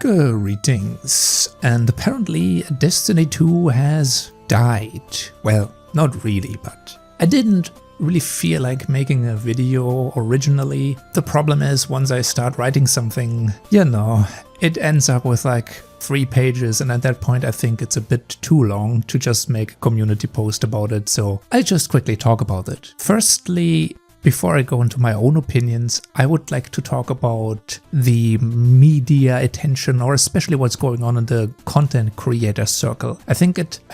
Greetings, and apparently Destiny 2 has died. Well, not really, but I didn't really feel like making a video originally. The problem is, once I start writing something, it ends up with like 3 pages, and at that point I think it's a bit too long to just make a community post about it, so I'll just quickly talk about it. Firstly, before I go into my own opinions, I would like to talk about the media attention, or especially what's going on in the content creator circle. I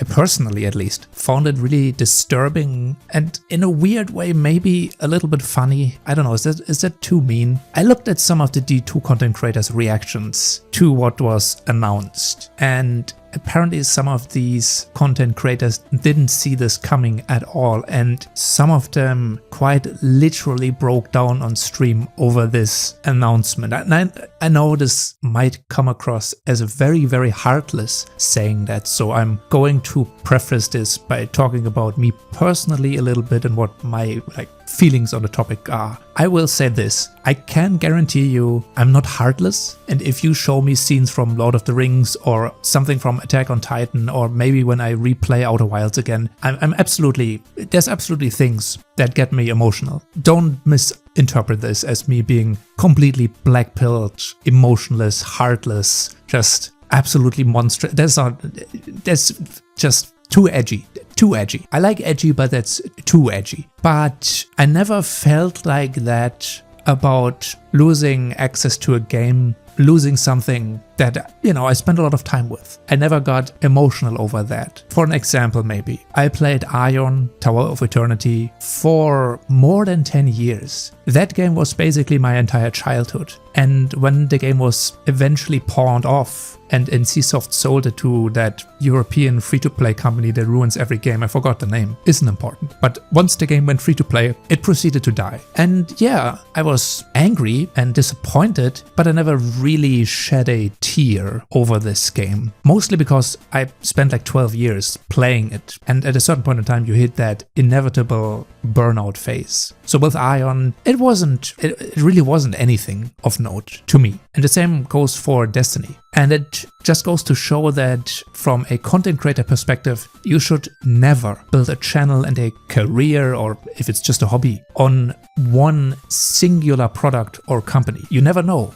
personally at least, found it really disturbing and in a weird way maybe a little bit funny. I don't know, is that too mean? I looked at some of the D2 content creators' reactions to what was announced, and apparently some of these content creators didn't see this coming at all, and some of them quite literally broke down on stream over this announcement. And I know this might come across as a very, very heartless saying that, so I'm going to preface this by talking about me personally a little bit and what my feelings on the topic are. I will say this, I can guarantee you I'm not heartless, and if you show me scenes from Lord of the Rings or something from Attack on Titan, or maybe when I replay Outer Wilds again, there's absolutely things that get me emotional. Don't misinterpret this as me being completely black-pilled, emotionless, heartless, just absolutely monstrous. That's just too edgy. Too edgy. I like edgy, but that's too edgy. But I never felt like that about losing access to a game, losing something that, I spent a lot of time with. I never got emotional over that. For an example, maybe, I played Ion, Tower of Eternity, for more than 10 years. That game was basically my entire childhood. And when the game was eventually pawned off and NCSoft sold it to that European free-to-play company that ruins every game, I forgot the name, isn't important. But once the game went free-to-play, it proceeded to die. And yeah, I was angry and disappointed, but I never really shed a tear over this game. Mostly because I spent like 12 years playing it, and at a certain point in time you hit that inevitable burnout phase. So with Ion, it really wasn't anything of note to me. And the same goes for Destiny. And it just goes to show that from a content creator perspective, you should never build a channel and a career, or if it's just a hobby, on one singular product or company. You never know.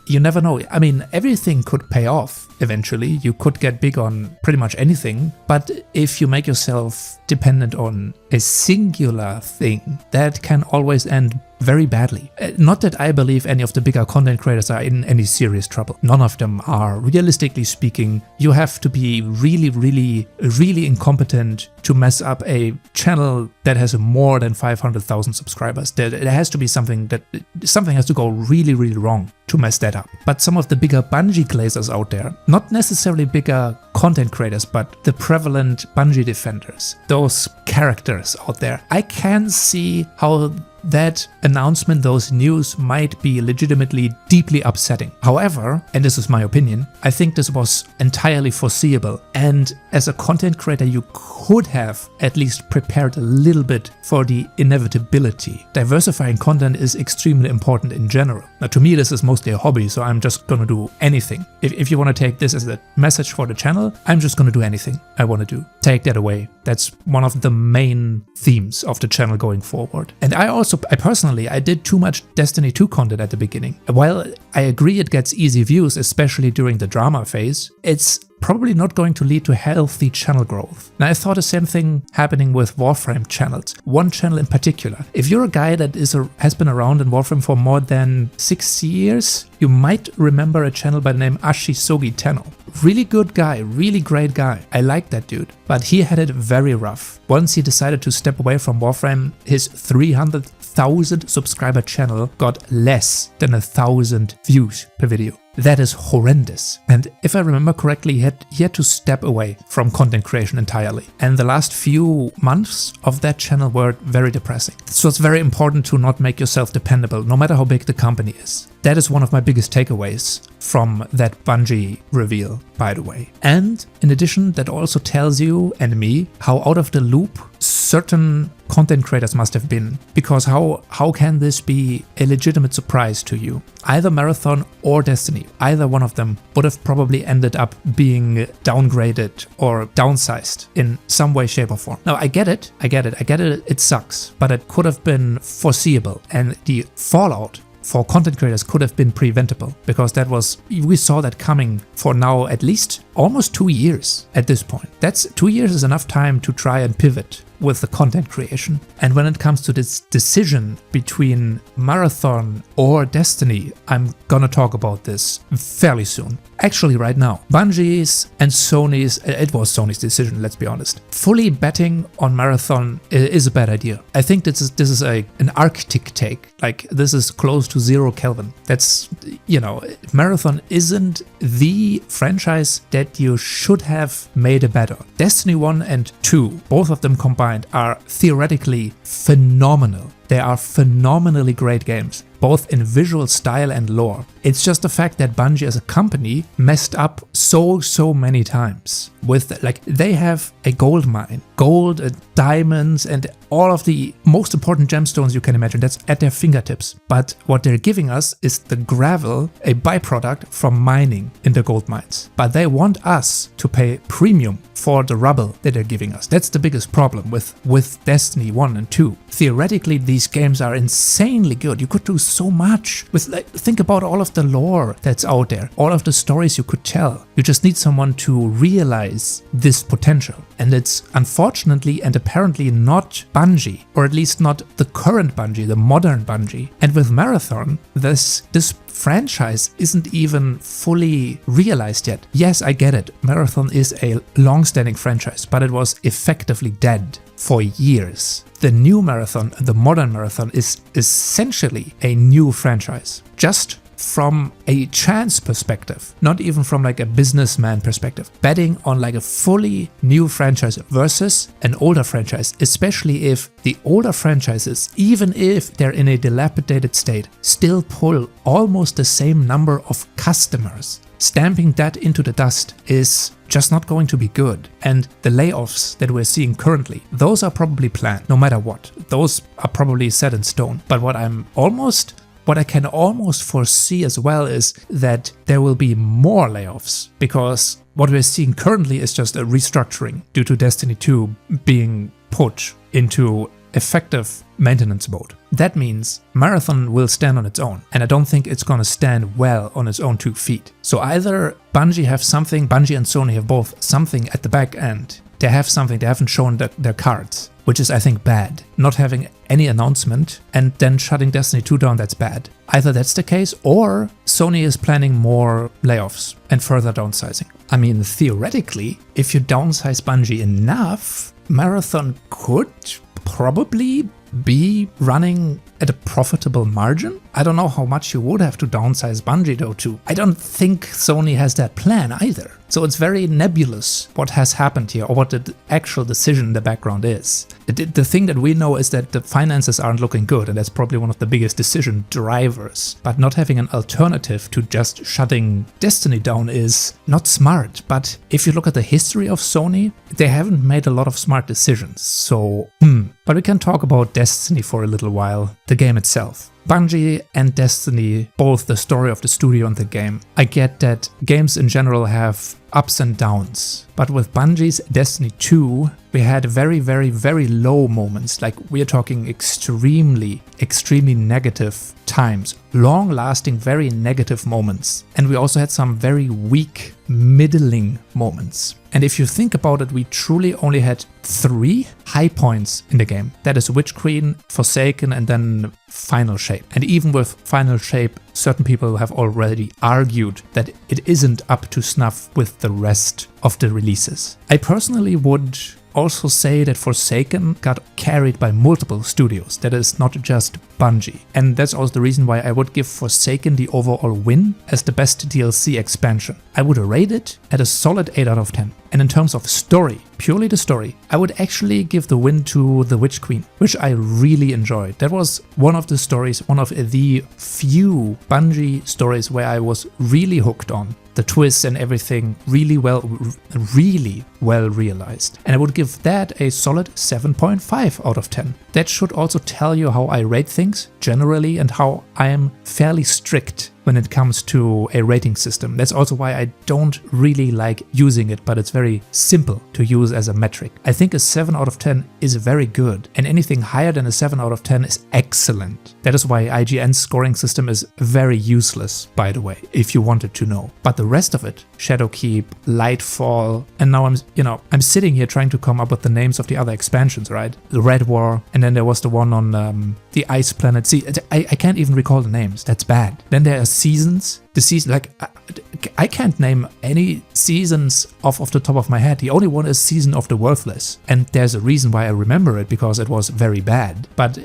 I mean, everything could pay off eventually. You could get big on pretty much anything. But if you make yourself dependent on a singular thing, that can always end very badly. Not that I believe any of the bigger content creators are in any serious trouble. None of them are. Realistically speaking, you have to be really, really, really incompetent to mess up a channel that has more than 500,000 subscribers. There has to be something has to go really, really wrong to mess that up. But some of the bigger Bungie glazers out there, not necessarily bigger content creators, but the prevalent Bungie defenders, those characters out there, I can see how that announcement, those news, might be legitimately deeply upsetting. However, and this is my opinion, I think this was entirely foreseeable, and as a content creator you could have at least prepared a little bit for the inevitability. Diversifying content is extremely important in general. Now, to me this is mostly a hobby, so I'm just gonna do anything. If you want to take this as a message for the channel, I'm just gonna do anything I want to do. Take that away. That's one of the main themes of the channel going forward. And I personally did too much Destiny 2 content at the beginning. While I agree it gets easy views, especially during the drama phase, it's probably not going to lead to healthy channel growth. Now, I thought the same thing happening with Warframe channels. One channel in particular. If you're a guy that has been around in Warframe for more than 6 years, you might remember a channel by the name Ashisogi Tenno. Really good guy, really great guy. I like that dude. But he had it very rough. Once he decided to step away from Warframe, his 300,000 subscriber channel got less than 1,000 views per video. That is horrendous. And if I remember correctly, he had to step away from content creation entirely. And the last few months of that channel were very depressing. So it's very important to not make yourself dependable, no matter how big the company is. that is one of my biggest takeaways from that Bungie reveal, by the way. And in addition, that also tells you and me how out of the loop certain content creators must have been, because how can this be a legitimate surprise to you? Either Marathon or Destiny, either one of them would have probably ended up being downgraded or downsized in some way, shape or form. Now I get it, it sucks, but it could have been foreseeable, and the fallout for content creators could have been preventable, because we saw that coming for now at least almost 2 years at this point. 2 years is enough time to try and pivot with the content creation. And when it comes to this decision between Marathon or Destiny, I'm gonna talk about this fairly soon. Actually right now. Bungie's and Sony's, it was Sony's decision, let's be honest. Fully betting on Marathon is a bad idea. I think this is an Arctic take. Like, this is close to 0 Kelvin. That's, Marathon isn't the franchise that you should have made a bet on. Destiny 1 and 2, both of them combined, are theoretically phenomenal. They are phenomenally great games, both in visual style and lore. It's just the fact that Bungie as a company messed up so many times. They have a gold mine, gold, diamonds, and all of the most important gemstones you can imagine. That's at their fingertips. But what they're giving us is the gravel, a byproduct from mining in the gold mines. But they want us to pay premium for the rubble that they're giving us. That's the biggest problem with Destiny 1 and 2. Theoretically, these games are insanely good. You could do so much think about all of the lore that's out there, all of the stories you could tell. You just need someone to realize this potential. And it's unfortunately and apparently not Bungie, or at least not the current Bungie, the modern Bungie. And with Marathon, this franchise isn't even fully realized yet. Yes, I get it. Marathon is a long-standing franchise, but it was effectively dead for years. The new Marathon, the modern Marathon, is essentially a new franchise. Just from a chance perspective, not even from a businessman perspective. Betting on a fully new franchise versus an older franchise, especially if the older franchises, even if they're in a dilapidated state, still pull almost the same number of customers. Stamping that into the dust is just not going to be good. And the layoffs that we're seeing currently, those are probably planned, no matter what. Those are probably set in stone. But what I can almost foresee as well is that there will be more layoffs, because what we're seeing currently is just a restructuring due to Destiny 2 being put into effective maintenance mode. That means Marathon will stand on its own, and I don't think it's gonna stand well on its own 2 feet. So either Bungie and Sony have both something at the back end. They have something, they haven't shown their cards, which is, I think, bad. Not having any announcement and then shutting Destiny 2 down, that's bad. Either that's the case, or Sony is planning more layoffs and further downsizing. I mean, theoretically, if you downsize Bungie enough, Marathon could probably be running at a profitable margin. I don't know how much you would have to downsize Bungie though too. I don't think Sony has that plan either. So it's very nebulous what has happened here, or what the actual decision in the background is. The thing that we know is that the finances aren't looking good, and that's probably one of the biggest decision drivers. But not having an alternative to just shutting Destiny down is not smart. But if you look at the history of Sony, they haven't made a lot of smart decisions. So, But we can talk about Destiny for a little while, the game itself. Bungie and Destiny, both the story of the studio and the game. I get that games in general have ups and downs, but with Bungie's Destiny 2, we had very low moments. We are talking extremely negative times, long-lasting, very negative moments. And we also had some very weak, middling moments. And if you think about it, we truly only had 3 high points in the game. That is Witch Queen, Forsaken, and then Final Shape. And even with Final Shape, certain people have already argued that it isn't up to snuff with the rest of the releases. I personally would also say that Forsaken got carried by multiple studios. That is not just Bungie. And that's also the reason why I would give Forsaken the overall win as the best DLC expansion. I would rate it at a solid 8 out of 10. And in terms of story, purely the story, I would actually give the win to The Witch Queen, which I really enjoyed. That was one of the stories, one of the few Bungie stories where I was really hooked on. The twists and everything really well realized. And I would give that a solid 7.5 out of 10. That should also tell you how I rate things generally and how I am fairly strict when it comes to a rating system. That's also why I don't really like using it, but it's very simple to use as a metric. I think a 7 out of 10 is very good, and anything higher than a 7 out of 10 is excellent. That is why IGN's scoring system is very useless, by the way, if you wanted to know. But the rest of it, Shadowkeep, Lightfall, and now I'm sitting here trying to come up with the names of the other expansions, right? The Red War, and then there was the one on the Ice Planet. See, I can't even recall the names. That's bad. Then there are seasons. The season, like, I can't name any seasons off the top of my head. The only one is Season of the Worthless. And there's a reason why I remember it, because it was very bad. But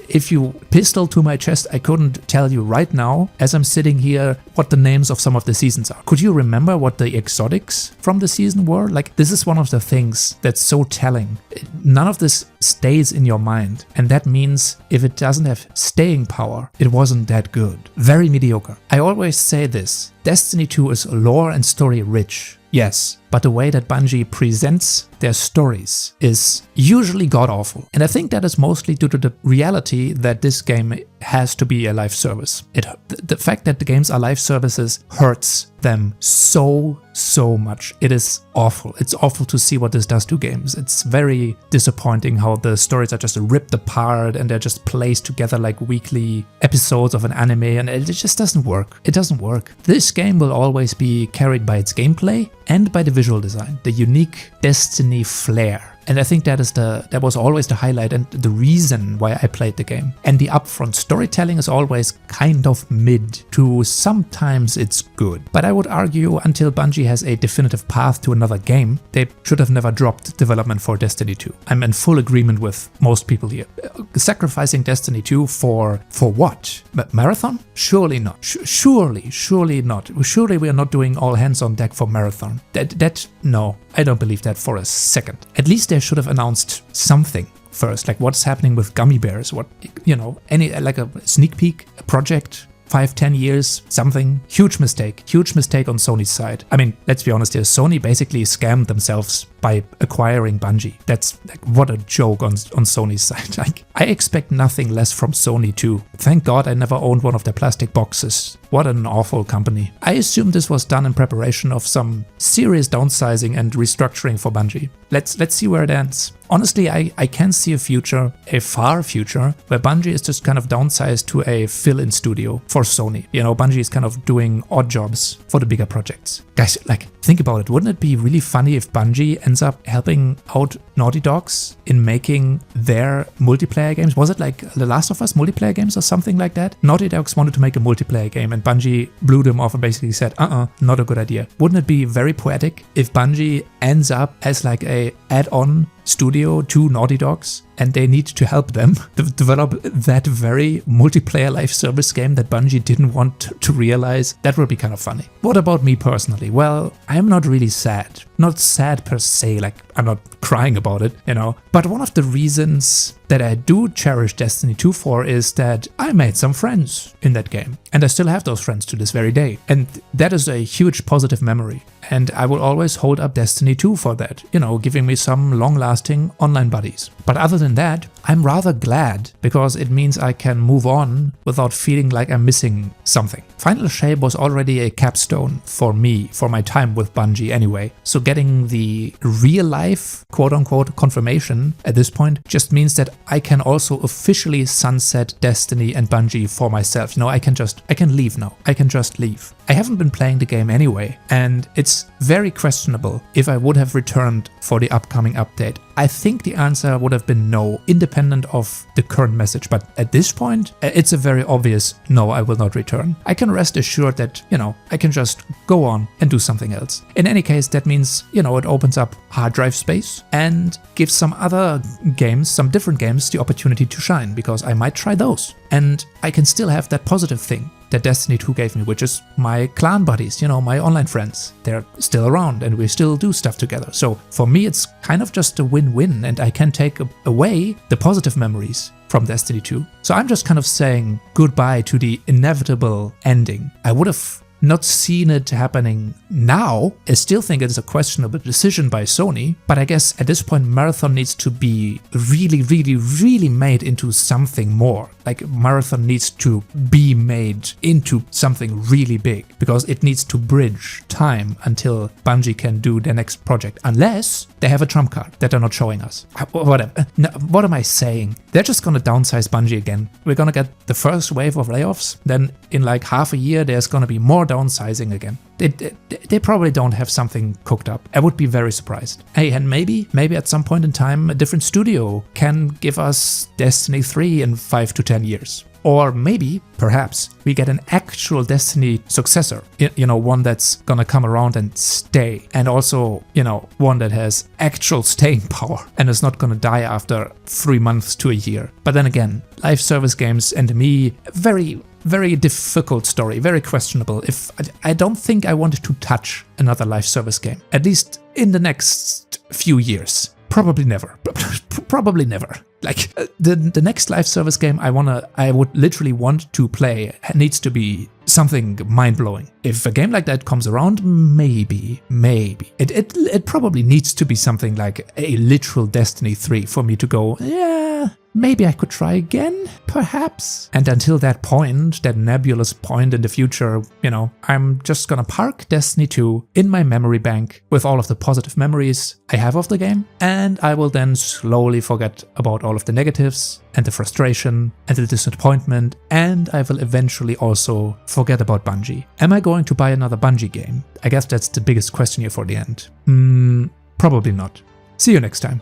if you pistol to my chest, I couldn't tell you right now, as I'm sitting here, what the names of some of the seasons are. Could you remember what the exotics from the season were? Like, this is one of the things that's so telling. None of this stays in your mind, and that means if it doesn't have staying power, it wasn't that good. Very mediocre. I always say this: Destiny 2 is lore and story rich. Yes, but the way that Bungie presents their stories is usually god-awful. And I think that is mostly due to the reality that this game has to be a live service. The fact that the games are live services hurts them so much. It is awful. It's awful to see what this does to games. It's very disappointing how the stories are just ripped apart and they're just placed together like weekly episodes of an anime, and it just doesn't work. It doesn't work. This game will always be carried by its gameplay and by the visual design, the unique Destiny flair. And I think that was always the highlight and the reason why I played the game. And the upfront storytelling is always kind of mid to sometimes it's good. But I would argue until Bungie has a definitive path to another game, they should have never dropped development for Destiny 2. I'm in full agreement with most people here. Sacrificing Destiny 2 for what? Marathon? Surely not. Surely not. Surely we are not doing all hands on deck for Marathon. No, I don't believe that for a second. At least they should have announced something first, like what's happening with Gummy Bears, like a sneak peek, a project, 5-10 years, something. Huge mistake on Sony's side. I mean, let's be honest here, Sony basically scammed themselves by acquiring Bungie. That's like, what a joke on Sony's side. Like, I expect nothing less from Sony too. Thank God I never owned one of their plastic boxes. What an awful company. I assume this was done in preparation of some serious downsizing and restructuring for Bungie. Let's see where it ends. Honestly, I can see a far future, where Bungie is just kind of downsized to a fill-in studio for Sony. Bungie is kind of doing odd jobs for the bigger projects. Guys, like, think about it. Wouldn't it be really funny if Bungie ends up helping out Naughty Dogs in making their multiplayer games? Was it like The Last of Us multiplayer games or something like that? Naughty Dogs wanted to make a multiplayer game and Bungie blew them off and basically said, not a good idea. Wouldn't it be very poetic if Bungie ends up as like a add-on studio to Naughty Dogs, and they need to help them develop that very multiplayer live service game that Bungie didn't want to realize? That would be kind of funny. What about me personally? Well, I'm not really sad. Not sad per se, like I'm not crying about it, But one of the reasons that I do cherish Destiny 2 for is that I made some friends in that game. And I still have those friends to this very day. And that is a huge positive memory. And I will always hold up Destiny 2 for that, giving me some long-lasting online buddies. But other than that, I'm rather glad, because it means I can move on without feeling like I'm missing something. Final Shape was already a capstone for me, for my time with Bungie anyway. So getting the real-life, quote-unquote, confirmation at this point just means that I can also officially sunset Destiny and Bungie for myself. I can leave now. I can just leave. I haven't been playing the game anyway, and it's very questionable if I would have returned for the upcoming update. I think the answer would have been no, independent of the current message. But at this point, it's a very obvious no, I will not return. I can rest assured that, I can just go on and do something else. In any case, that means, it opens up hard drive space and gives some other games, some different games, the opportunity to shine, because I might try those. And I can still have that positive thing that Destiny 2 gave me, which is my clan buddies, my online friends. They're still around and we still do stuff together. So for me, it's kind of just a win-win, and I can take away the positive memories from Destiny 2. So I'm just kind of saying goodbye to the inevitable ending. I would have not seen it happening now. I still think it's a questionable decision by Sony, but I guess at this point Marathon needs to be really, really, really made into something more. Like Marathon needs to be made into something really big, because it needs to bridge time until Bungie can do their next project, unless they have a trump card that they're not showing us. Whatever. No, what am I saying? They're just gonna downsize Bungie again. We're gonna get the first wave of layoffs, then in like half a year there's gonna be more downsizing again. They probably don't have something cooked up. I would be very surprised. Hey, and maybe at some point in time a different studio can give us Destiny 3 in 5 to 10 years. Or maybe, perhaps, we get an actual Destiny successor. One that's gonna come around and stay. And also, one that has actual staying power and is not gonna die after 3 months to a year. But then again, live service games and me, very, very difficult story, very questionable. If I don't think I wanted to touch another live service game, at least in the next few years. Probably never. Probably never. Like the next live service game I would literally want to play needs to be something mind-blowing. If a game like that comes around, maybe. It probably needs to be something like a literal Destiny 3 for me to go, yeah, maybe I could try again, perhaps. And until that point, that nebulous point in the future, I'm just gonna park Destiny 2 in my memory bank with all of the positive memories I have of the game, and I will then slowly forget about all of the negatives and the frustration and the disappointment, and I will eventually also forget about Bungie. Am I going to buy another Bungie game? I guess that's the biggest question here for the end. Probably not. See you next time.